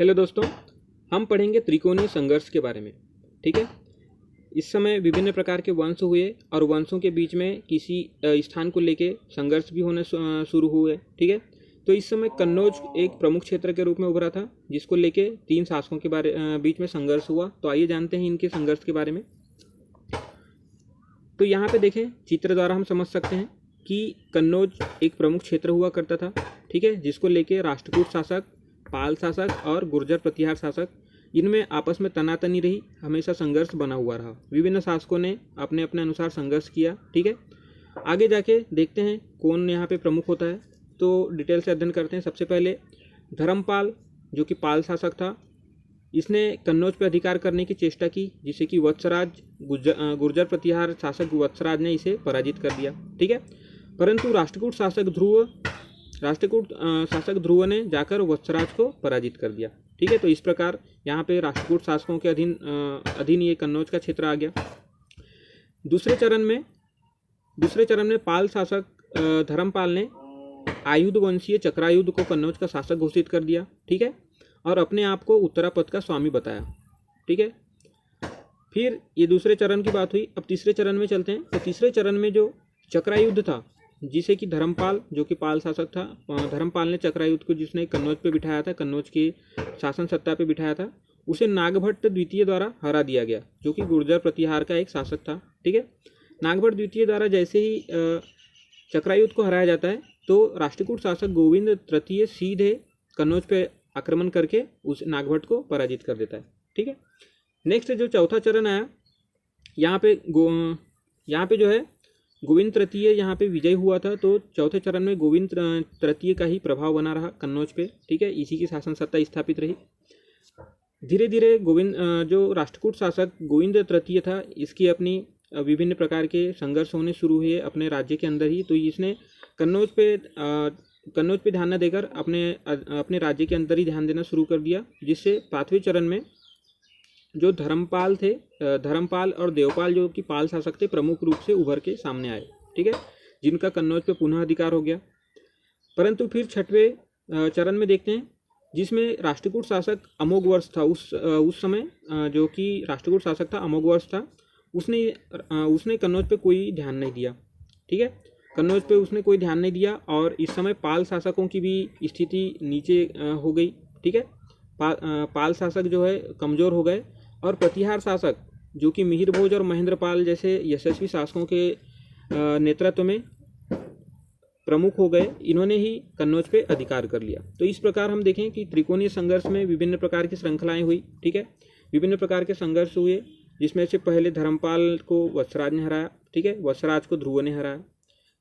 Hello दोस्तों, हम पढ़ेंगे त्रिकोणीय संघर्ष के बारे में। ठीक है। इस समय विभिन्न प्रकार के वंश हुए और वंशों के बीच में किसी स्थान को लेके संघर्ष भी होने शुरू हुए। ठीक है। तो इस समय कन्नौज एक प्रमुख क्षेत्र के रूप में उभरा था, जिसको लेके तीन शासकों के बीच में संघर्ष हुआ। तो आइए जानते हैं इनके संघर्ष के बारे में। तो यहाँ पे देखें, चित्र द्वारा हम समझ सकते हैं कि कन्नौज एक प्रमुख क्षेत्र हुआ करता था। ठीक है, जिसको लेके राष्ट्रकूट शासक, पाल शासक और गुर्जर प्रतिहार शासक, इनमें आपस में तनातनी रही, हमेशा संघर्ष बना हुआ रहा। विभिन्न शासकों ने अपने अपने अनुसार संघर्ष किया। ठीक है। आगे जाके देखते हैं कौन यहाँ पे प्रमुख होता है, तो डिटेल से अध्ययन करते हैं। सबसे पहले धर्मपाल, जो कि पाल शासक था, इसने कन्नौज पर अधिकार करने की चेष्टा की, जिसे कि वत्सराज गुर्जर प्रतिहार शासक वत्सराज ने इसे पराजित कर दिया। ठीक है। परंतु राष्ट्रकूट शासक ध्रुव ने जाकर वत्सराज को पराजित कर दिया। ठीक है। तो इस प्रकार यहाँ पे राष्ट्रकूट शासकों के अधीन ये कन्नौज का क्षेत्र आ गया। दूसरे चरण में पाल शासक धर्मपाल ने आयुध वंशीय चक्रायुध को कन्नौज का शासक घोषित कर दिया। ठीक है। और अपने आप को उत्तरापद का स्वामी बताया। ठीक है। फिर ये दूसरे चरण की बात हुई। अब तीसरे चरण में चलते हैं। तो तीसरे चरण में जो चक्रायुद्ध था, जिसे कि धर्मपाल, जो कि पाल शासक था, धर्मपाल ने चक्रायुद्ध को जिसने कन्नौज पे बिठाया था, कन्नौज की शासन सत्ता पे बिठाया था, उसे नागभट्ट द्वितीय द्वारा हरा दिया गया, जो कि गुर्जर प्रतिहार का एक शासक था। ठीक है। नागभट्ट द्वितीय द्वारा जैसे ही चक्रायुद्ध को हराया जाता है, तो राष्ट्रकूट शासक गोविंद तृतीय सीधे कन्नौज पे आक्रमण करके उस नागभट्ट को पराजित कर देता है। ठीक है। नेक्स्ट जो चौथा चरण आया, यहाँ पे जो है गोविंद तृतीय यहाँ पे विजय हुआ था। तो चौथे चरण में गोविंद तृतीय का ही प्रभाव बना रहा कन्नौज पे। ठीक है। इसी की शासन सत्ता स्थापित रही। धीरे धीरे जो राष्ट्रकूट शासक गोविंद तृतीय था, इसकी अपनी विभिन्न प्रकार के संघर्ष होने शुरू हुए अपने राज्य के अंदर ही। तो इसने कन्नौज पे ध्यान न देकर अपने राज्य के अंदर ही ध्यान देना शुरू कर दिया, जिससे पांचवें चरण में जो धर्मपाल और देवपाल, जो कि पाल शासक थे, प्रमुख रूप से उभर के सामने आए। ठीक है। जिनका कन्नौज पे पुनः अधिकार हो गया। परंतु फिर छठवें चरण में देखते हैं, जिसमें राष्ट्रकूट शासक अमोघवर्ष था। उस समय जो कि राष्ट्रकूट शासक था, अमोघवर्ष था, उसने कन्नौज पे कोई ध्यान नहीं दिया। ठीक है। कन्नौज पे उसने कोई ध्यान नहीं दिया और इस समय पाल शासकों की भी स्थिति नीचे हो गई। ठीक है। पाल शासक जो है कमज़ोर हो गए और प्रतिहार शासक, जो कि मिहिरभोज और महेंद्रपाल जैसे यशस्वी शासकों के नेतृत्व में प्रमुख हो गए, इन्होंने ही कन्नौज पे अधिकार कर लिया। तो इस प्रकार हम देखें कि त्रिकोणीय संघर्ष में विभिन्न प्रकार की श्रृंखलाएं हुई। ठीक है। विभिन्न प्रकार के संघर्ष हुए, जिसमें से पहले धर्मपाल को वत्सराज ने हराया। ठीक है। वत्सराज को ध्रुव ने हराया।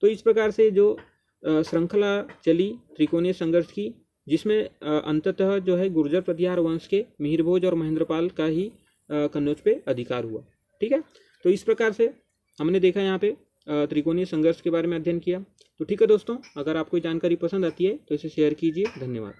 तो इस प्रकार से जो श्रृंखला चली त्रिकोणीय संघर्ष की, जिसमें अंततः जो है गुर्जर प्रतिहार वंश के मिहिरभोज और महेंद्रपाल का ही कन्नौज पे अधिकार हुआ। ठीक है। तो इस प्रकार से हमने देखा यहाँ पे त्रिकोणीय संघर्ष के बारे में अध्ययन किया। तो ठीक है दोस्तों, अगर आपको जानकारी पसंद आती है तो इसे शेयर कीजिए। धन्यवाद।